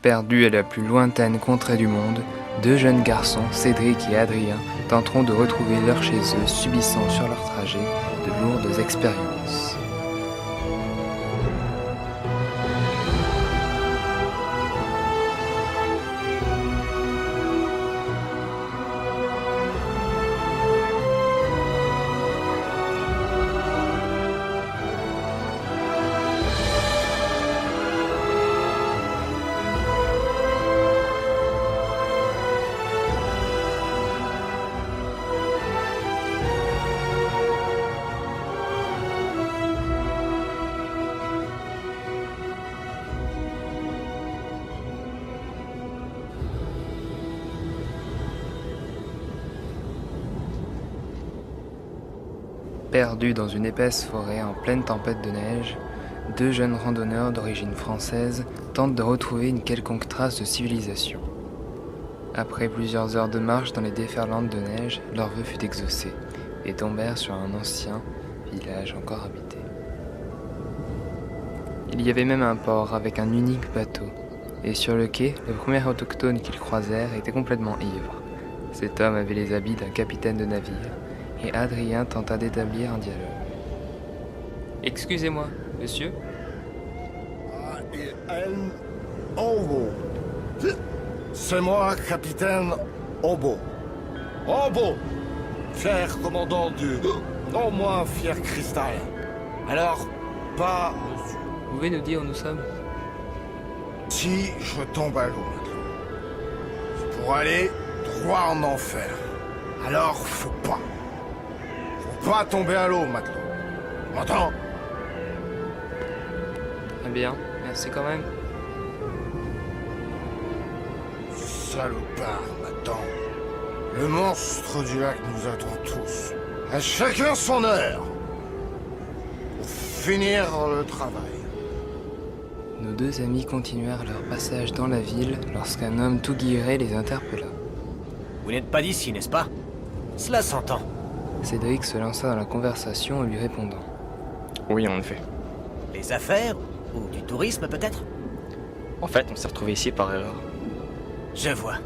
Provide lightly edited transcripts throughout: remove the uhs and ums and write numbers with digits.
Perdus à la plus lointaine contrée du monde, deux jeunes garçons, Cédric et Adrien, tenteront de retrouver leur chez eux, subissant sur leur trajet de lourdes expériences. Perdus dans une épaisse forêt en pleine tempête de neige, deux jeunes randonneurs d'origine française tentent de retrouver une quelconque trace de civilisation. Après plusieurs heures de marche dans les déferlantes de neige, leur vœu fut exaucé et tombèrent sur un ancien village encore habité. Il y avait même un port avec un unique bateau, et sur le quai, le premier autochtone qu'ils croisèrent était complètement ivre. Cet homme avait les habits d'un capitaine de navire, et Adrien tenta d'établir un dialogue. « Excusez-moi, monsieur ?» Obo. C'est moi, capitaine Obo. Obo, fier commandant du non moins fier cristal. Alors, pas monsieur. Vous pouvez nous dire où nous sommes ? Si je tombe à l'eau, c'est pour aller droit en enfer. Alors, faut pas tomber à l'eau, matelot. M'entends ? Très bien, merci quand même. Salopard, m'attend. Le monstre du lac nous attend tous. À chacun son heure. Pour finir le travail. Nos deux amis continuèrent leur passage dans la ville lorsqu'un homme tout guilleret les interpella. Vous n'êtes pas d'ici, n'est-ce pas? Cela s'entend. Cédric se lança dans la conversation en lui répondant. Oui, en effet. Les affaires? Ou du tourisme, peut-être? En fait, on s'est retrouvés ici par erreur. Je vois.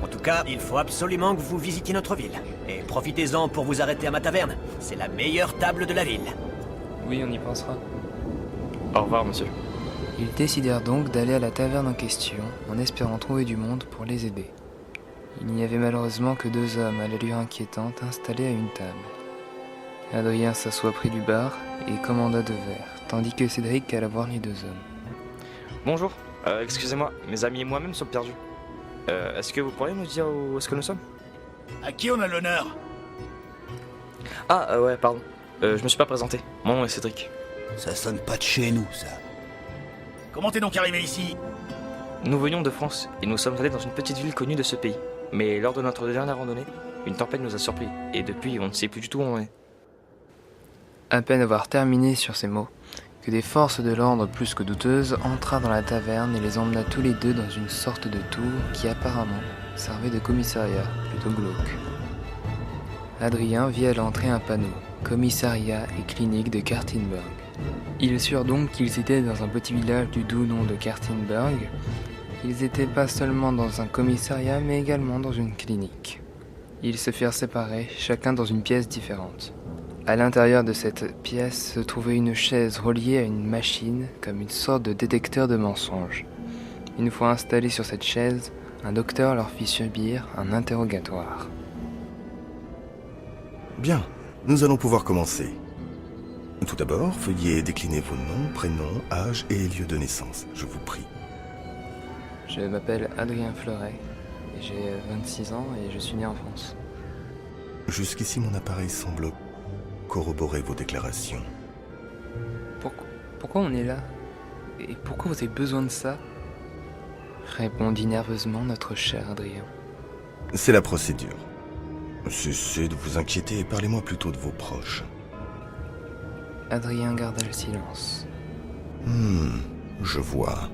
En tout cas, il faut absolument que vous visitiez notre ville. Et profitez-en pour vous arrêter à ma taverne. C'est la meilleure table de la ville. Oui, on y pensera. Au revoir, monsieur. Ils décidèrent donc d'aller à la taverne en question, en espérant trouver du monde pour les aider. Il n'y avait malheureusement que deux hommes à l'allure inquiétante installés à une table. Adrien s'assoit près du bar et commanda deux verres, tandis que Cédric alla voir les deux hommes. Bonjour. Excusez-moi, mes amis et moi-même sommes perdus. Est-ce que vous pourriez nous dire où est-ce que nous sommes? À qui on a l'honneur? Ah, ouais, pardon. Je me suis pas présenté. Mon nom est Cédric. Ça sonne pas de chez nous, ça. Comment t'es donc arrivé ici? Nous venions de France et nous sommes allés dans une petite ville connue de ce pays. Mais lors de notre dernière randonnée, une tempête nous a surpris et depuis on ne sait plus du tout où on est. À peine avoir terminé sur ces mots, que des forces de l'ordre plus que douteuses entra dans la taverne et les emmena tous les deux dans une sorte de tour qui apparemment servait de commissariat, plutôt glauque. Adrien vit à l'entrée un panneau « Commissariat et clinique de Kartinberg ». Ils surent donc qu'ils étaient dans un petit village du doux nom de Kartinberg. Ils étaient pas seulement dans un commissariat, mais également dans une clinique. Ils se firent séparer, chacun dans une pièce différente. À l'intérieur de cette pièce se trouvait une chaise reliée à une machine, comme une sorte de détecteur de mensonges. Une fois installés sur cette chaise, un docteur leur fit subir un interrogatoire. Bien, nous allons pouvoir commencer. Tout d'abord, veuillez décliner vos noms, prénoms, âge et lieu de naissance, je vous prie. Je m'appelle Adrien Fleuret, j'ai 26 ans et je suis né en France. Jusqu'ici, mon appareil semble corroborer vos déclarations. Pourquoi on est là? Et pourquoi vous avez besoin de ça? Répondit nerveusement notre cher Adrien. C'est la procédure. Cessez de vous inquiéter et parlez-moi plutôt de vos proches. Adrien garda le silence. Je vois.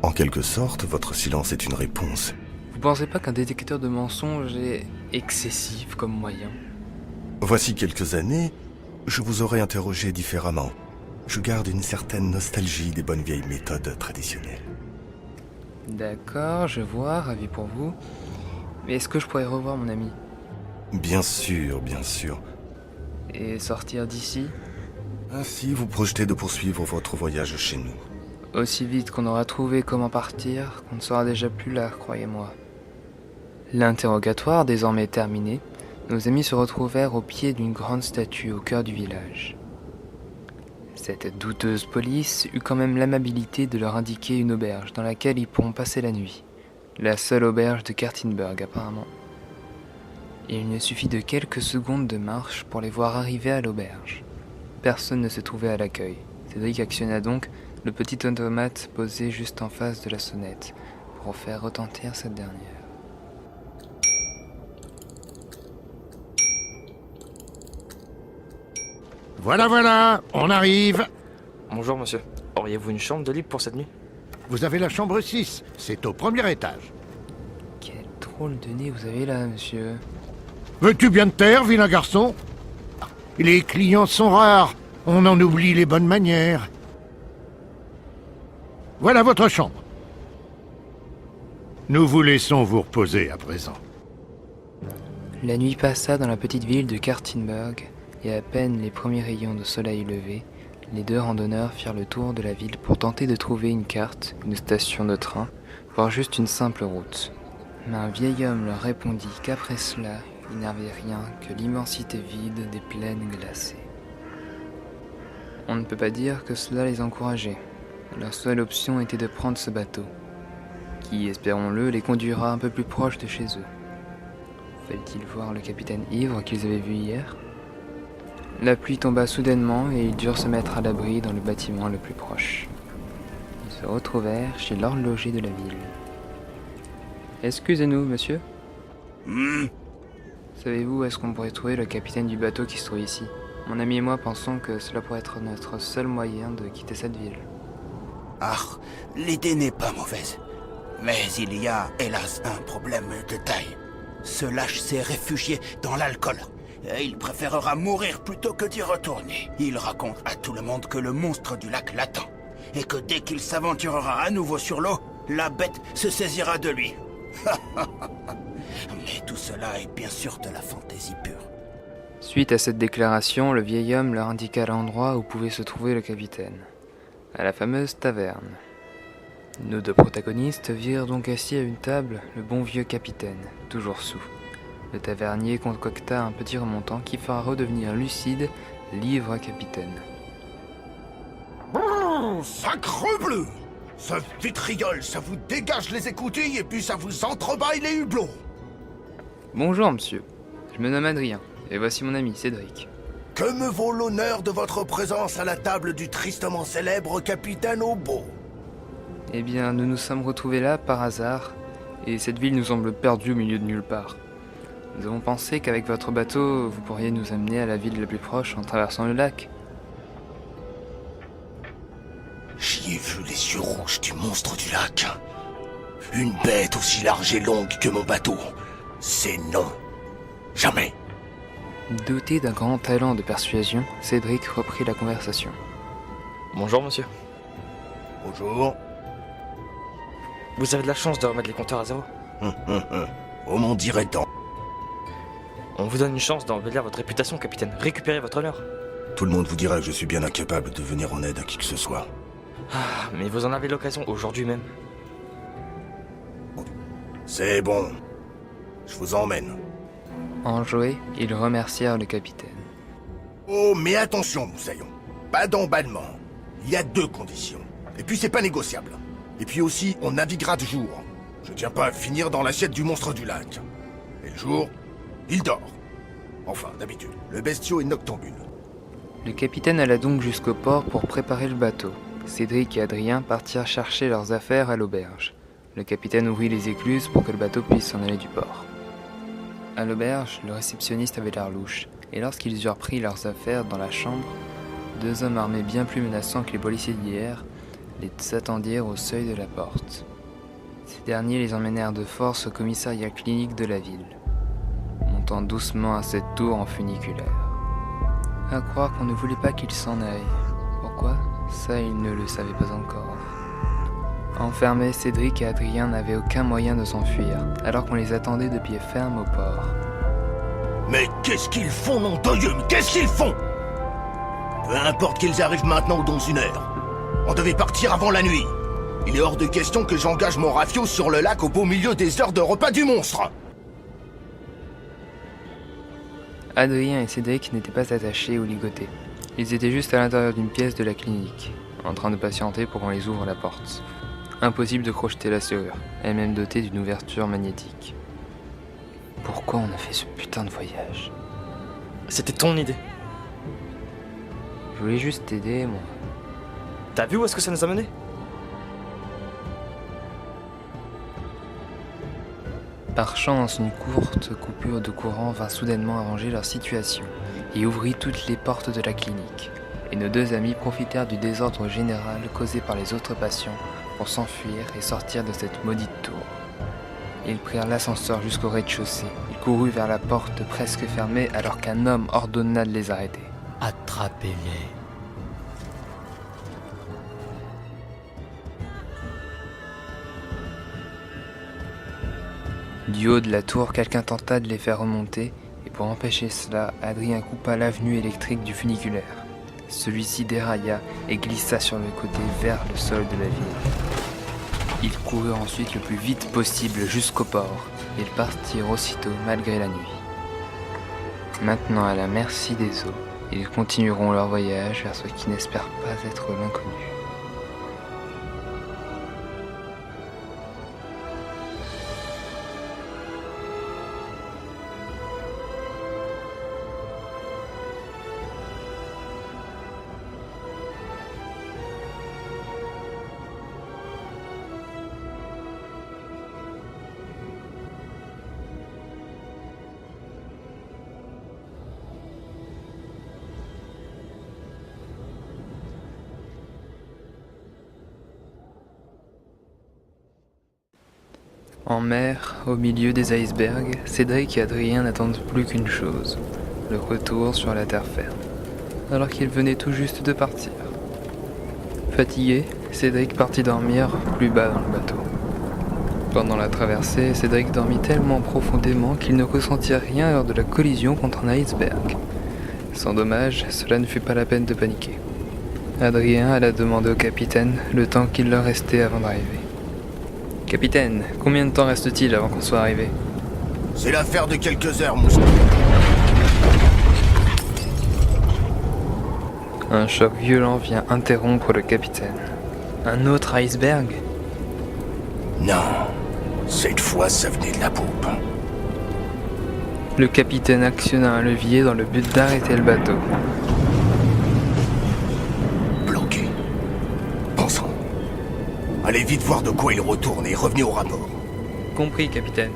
En quelque sorte, votre silence est une réponse. Vous pensez pas qu'un détecteur de mensonges est excessif comme moyen? Voici quelques années, je vous aurais interrogé différemment. Je garde une certaine nostalgie des bonnes vieilles méthodes traditionnelles. D'accord, je vois, ravi pour vous. Mais est-ce que je pourrais revoir mon ami? Bien sûr, bien sûr. Et sortir d'ici? Ainsi, vous projetez de poursuivre votre voyage chez nous. Aussi vite qu'on aura trouvé comment partir, qu'on ne sera déjà plus là, croyez-moi. L'interrogatoire désormais terminé, nos amis se retrouvèrent au pied d'une grande statue au cœur du village. Cette douteuse police eut quand même l'amabilité de leur indiquer une auberge dans laquelle ils pourront passer la nuit. La seule auberge de Kertenberg apparemment. Et il ne suffit de quelques secondes de marche pour les voir arriver à l'auberge. Personne ne se trouvait à l'accueil. Cédric actionna donc le petit automate posé juste en face de la sonnette pour faire retentir cette dernière. Voilà, on arrive. Bonjour monsieur. Auriez-vous une chambre de libre pour cette nuit? Vous avez la chambre 6, c'est au premier étage. Quel drôle de nez vous avez là, monsieur. Veux-tu bien te taire, vilain garçon? Les clients sont rares, on en oublie les bonnes manières. Voilà votre chambre. Nous vous laissons vous reposer à présent. La nuit passa dans la petite ville de Kertenberg, et à peine les premiers rayons de soleil levés, les deux randonneurs firent le tour de la ville pour tenter de trouver une carte, une station de train, voire juste une simple route. Mais un vieil homme leur répondit qu'après cela, il n'avait rien que l'immensité vide des plaines glacées. On ne peut pas dire que cela les encourageait. Leur seule option était de prendre ce bateau, qui, espérons-le, les conduira un peu plus proche de chez eux. Fallait-il voir le capitaine ivre qu'ils avaient vu hier? La pluie tomba soudainement et ils durent se mettre à l'abri dans le bâtiment le plus proche. Ils se retrouvèrent chez l'horloger de la ville. « Excusez-nous, monsieur. Savez-vous où est-ce qu'on pourrait trouver le capitaine du bateau qui se trouve ici? Mon ami et moi pensons que cela pourrait être notre seul moyen de quitter cette ville. » Ah, l'idée n'est pas mauvaise. Mais il y a, hélas, un problème de taille. Ce lâche s'est réfugié dans l'alcool. Et il préférera mourir plutôt que d'y retourner. Il raconte à tout le monde que le monstre du lac l'attend. Et que dès qu'il s'aventurera à nouveau sur l'eau, la bête se saisira de lui. Mais tout cela est bien sûr de la fantaisie pure. Suite à cette déclaration, le vieil homme leur indiqua l'endroit où pouvait se trouver le capitaine. À la fameuse taverne. Nos deux protagonistes virent donc assis à une table le bon vieux capitaine, toujours saoul. Le tavernier concocta un petit remontant qui fera redevenir lucide l'ivre capitaine. Brrr, sacrebleu! Ce vitriol, ça vous dégage les écoutilles et puis ça vous entrebâille les hublots! Bonjour monsieur, je me nomme Adrien, et voici mon ami Cédric. Que me vaut l'honneur de votre présence à la table du tristement célèbre capitaine Obo? Eh bien, nous nous sommes retrouvés là par hasard, et cette ville nous semble perdue au milieu de nulle part. Nous avons pensé qu'avec votre bateau, vous pourriez nous amener à la ville la plus proche en traversant le lac. J'y ai vu les yeux rouges du monstre du lac. Une bête aussi large et longue que mon bateau. C'est non. Jamais. Doté d'un grand talent de persuasion, Cédric reprit la conversation. Bonjour monsieur. Bonjour. Vous avez de la chance de remettre les compteurs à zéro. Oh m'en dirait tant. On vous donne une chance d'embellir votre réputation, capitaine. Récupérez votre honneur. Tout le monde vous dira que je suis bien incapable de venir en aide à qui que ce soit. Ah, mais vous en avez l'occasion aujourd'hui même. C'est bon. Je vous emmène. Enjoués, ils remercièrent le capitaine. Oh, mais attention, Moussaillon. Pas d'emballement. Il y a 2 conditions. Et puis c'est pas négociable. Et puis aussi, on naviguera de jour. Je tiens pas à finir dans l'assiette du monstre du lac. Et le jour, il dort. Enfin, d'habitude, le bestiau est noctambule. Le capitaine alla donc jusqu'au port pour préparer le bateau. Cédric et Adrien partirent chercher leurs affaires à l'auberge. Le capitaine ouvrit les écluses pour que le bateau puisse s'en aller du port. À l'auberge, le réceptionniste avait l'air louche, et lorsqu'ils eurent pris leurs affaires dans la chambre, 2 hommes armés bien plus menaçants que les policiers d'hier les attendirent au seuil de la porte. Ces derniers les emmenèrent de force au commissariat clinique de la ville, montant doucement à cette tour en funiculaire. À croire qu'on ne voulait pas qu'ils s'en aillent. Pourquoi? Ça, ils ne le savaient pas encore. Enfermés, Cédric et Adrien n'avaient aucun moyen de s'enfuir, alors qu'on les attendait de pied ferme au port. Mais qu'est-ce qu'ils font, nom de Dieu? Mais qu'est-ce qu'ils font? Peu importe qu'ils arrivent maintenant ou dans une heure. On devait partir avant la nuit. Il est hors de question que j'engage mon rafio sur le lac au beau milieu des heures de repas du monstre. Adrien et Cédric n'étaient pas attachés ou ligotés. Ils étaient juste à l'intérieur d'une pièce de la clinique, en train de patienter pour qu'on les ouvre la porte. Impossible de crocheter la serrure, elle-même dotée d'une ouverture magnétique. Pourquoi on a fait ce putain de voyage? C'était ton idée. Je voulais juste t'aider, moi. T'as vu où est-ce que ça nous a mené? Par chance, une courte coupure de courant vint soudainement arranger leur situation et ouvrit toutes les portes de la clinique. Et nos deux amis profitèrent du désordre général causé par les autres patients pour s'enfuir et sortir de cette maudite tour. Ils prirent l'ascenseur jusqu'au rez-de-chaussée. Ils coururent vers la porte presque fermée alors qu'un homme ordonna de les arrêter. Attrapez-les. Du haut de la tour, quelqu'un tenta de les faire remonter, et pour empêcher cela, Adrien coupa l'avenue électrique du funiculaire. Celui-ci dérailla et glissa sur le côté vers le sol de la ville. Ils coururent ensuite le plus vite possible jusqu'au port, et ils partirent aussitôt malgré la nuit. Maintenant à la merci des eaux, ils continueront leur voyage vers ce qui n'espère pas être l'inconnu. En mer, au milieu des icebergs, Cédric et Adrien n'attendent plus qu'une chose, le retour sur la terre ferme, alors qu'ils venaient tout juste de partir. Fatigué, Cédric partit dormir plus bas dans le bateau. Pendant la traversée, Cédric dormit tellement profondément qu'il ne ressentit rien lors de la collision contre un iceberg. Sans dommage, cela ne fut pas la peine de paniquer. Adrien alla demander au capitaine le temps qu'il leur restait avant d'arriver. « Capitaine, combien de temps reste-t-il avant qu'on soit arrivé ?» C'est l'affaire de quelques heures, mousquet. Un choc violent vient interrompre le capitaine. Un autre iceberg? Non, cette fois ça venait de la poupe. Le capitaine actionna un levier dans le but d'arrêter le bateau. Bloqué. Pensons. Allez vite voir de quoi il retourne et revenez au rapport. Compris, capitaine.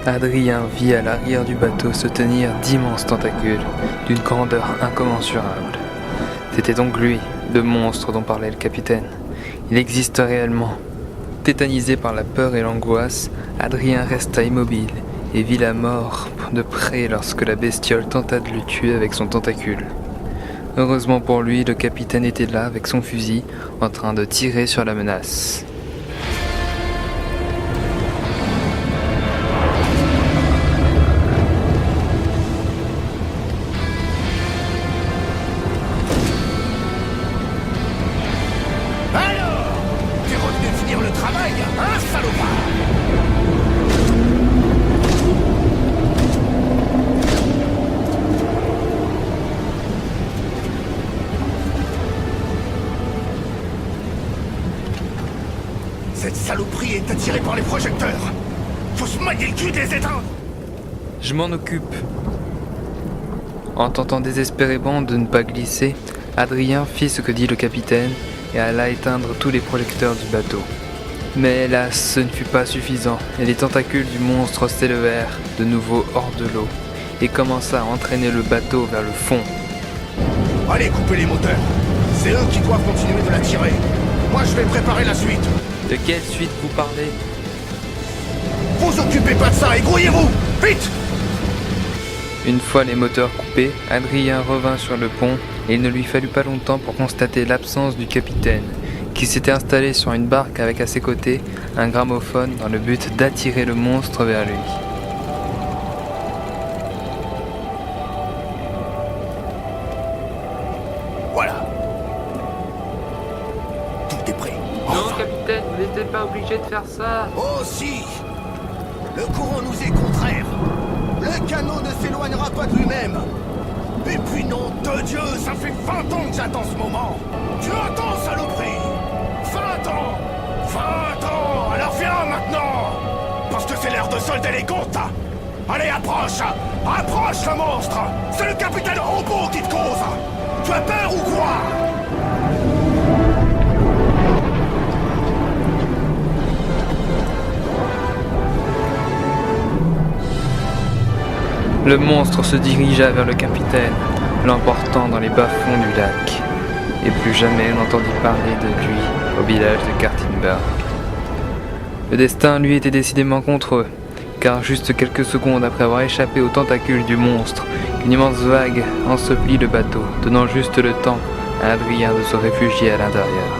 Adrien vit à l'arrière du bateau se tenir d'immenses tentacules, d'une grandeur incommensurable. C'était donc lui, le monstre dont parlait le capitaine. Il existe réellement. Tétanisé par la peur et l'angoisse, Adrien resta immobile et vit la mort de près lorsque la bestiole tenta de le tuer avec son tentacule. Heureusement pour lui, le capitaine était là avec son fusil, en train de tirer sur la menace. Alors, t'es revenu finir le travail, hein, salopard? Cette saloperie est attirée par les projecteurs. Faut se mailler le cul des éteintes. Je m'en occupe. En tentant désespérément de ne pas glisser, Adrien fit ce que dit le capitaine et alla éteindre tous les projecteurs du bateau. Mais hélas, ce ne fut pas suffisant et les tentacules du monstre s'élevèrent de nouveau hors de l'eau et commença à entraîner le bateau vers le fond. Allez, coupez les moteurs. C'est eux qui doivent continuer de la tirer. Moi, je vais préparer la suite. De quelle suite vous parlez? Vous occupez pas de ça et grouillez-vous. Vite! Une fois les moteurs coupés, Adrien revint sur le pont et il ne lui fallut pas longtemps pour constater l'absence du capitaine, qui s'était installé sur une barque avec à ses côtés un gramophone dans le but d'attirer le monstre vers lui. Voilà. Tout est prêt. Non, capitaine, vous n'étiez pas obligé de faire ça. Oh si! Le courant nous est contraire. Le canot ne s'éloignera pas de lui-même. Et puis nom de Dieu, ça fait 20 ans que j'attends ce moment. Tu attends, saloperie! 20 ans! 20 ans! Alors viens maintenant! Parce que c'est l'heure de solder les comptes! Allez, approche! Approche le monstre! C'est le capitaine Robot qui te cause! Tu as peur ou quoi? Le monstre se dirigea vers le capitaine, l'emportant dans les bas-fonds du lac. Et plus jamais on n'entendit parler de lui au village de Kartinberg. Le destin lui était décidément contre eux, car juste quelques secondes après avoir échappé aux tentacules du monstre, une immense vague ensevelit le bateau, donnant juste le temps à Adrien de se réfugier à l'intérieur.